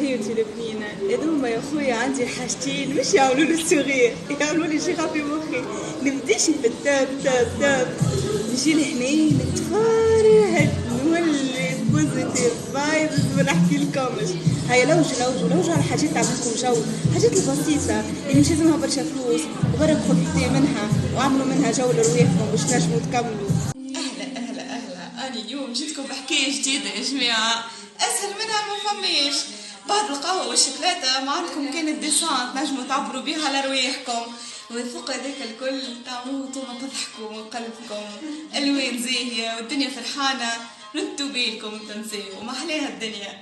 حكايتي البنينة هذوما يا خويا عندي حاجتين مش يعملوا لي الصغير، يعملوا لي شيخة في مخي. نبديش في التاب تاب تاب، نجي لهنا نتفرهد نولي بوزيتيف فايبز ما نحكي لكمش. هيا لوجوا على حاجات تعملكم جو، حاجات البسيطة اللي مش لازمها برشا فلوس، وبرك خذوا منها وعملوا منها جو لرواحكم باش تنجموا تكملوا. أهلا أنا اليوم جيتكم بحكاية جديدة يا جماعة، أسهل منها ما فماش. بعد القهوة والشوكولاتة معكم كانت ديسانت نجموا تعبروا بيها لرواحكم، والثقة ذاك الكل تعموتوا وتضحكوا من قلبكم. ألوان زاهية والدنيا فرحانة، ردوا بالكم تنساوا ما أحلاها الدنيا.